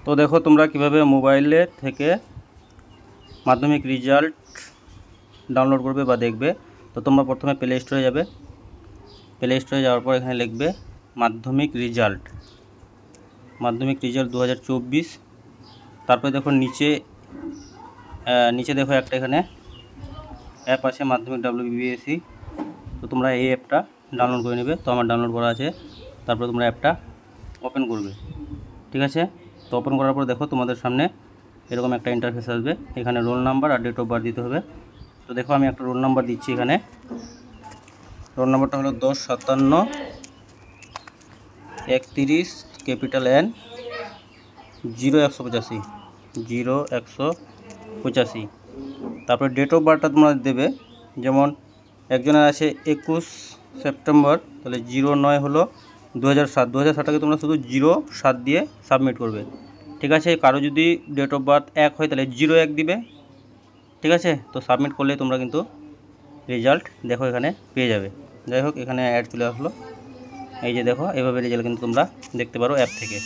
তো দেখো তোমরা কিভাবে মোবাইলে থেকে মাধ্যমিক রেজাল্ট ডাউনলোড করবে বা দেখবে। তো তোমরা প্রথমে প্লে স্টোরে যাবে, প্লে স্টোরে যাওয়ার পর এখানে লিখবে মাধ্যমিক রেজাল্ট 2024। তারপরে দেখো নিচে দেখো একটা এখানে অ্যাপ আছে মাধ্যমিক WBSE। তো তোমরা এই অ্যাপটা ডাউনলোড করে নেবে। তো আমার ডাউনলোড করা আছে। তারপরে তোমরা অ্যাপটা ওপেন করবে, ঠিক আছে। তো ওপেন করার পর দেখো তোমাদের সামনে এরকম একটা ইন্টারফেস আসবে। এখানে রোল নাম্বার আর ডেট অফ বার্থ দিতে হবে। তো দেখো আমি একটা রোল নাম্বার দিচ্ছি। এখানে রোল নাম্বারটা হলো 105731 ক্যাপিটাল N 0185। তারপরে ডেট অফ বার্থটা তোমরা দেবে। যেমন একজনের আছে 21 সেপ্টেম্বর, তাহলে 09 হলো 2007। 2007টাকে তোমরা শুধু 07 দিয়ে সাবমিট করবে, ঠিক আছে। কারো যদি ডেট অফ বার্থ 1 হয় তাহলে 01 দিবে, ঠিক আছে। তো সাবমিট করলে তোমরা কিন্তু রেজাল্ট দেখো এখানে পেয়ে যাবে। যাই হোক, এখানে অ্যাড চলে আসলো। এই যে দেখো, এভাবে রেজাল্ট কিন্তু তোমরা দেখতে পারো অ্যাপ থেকে।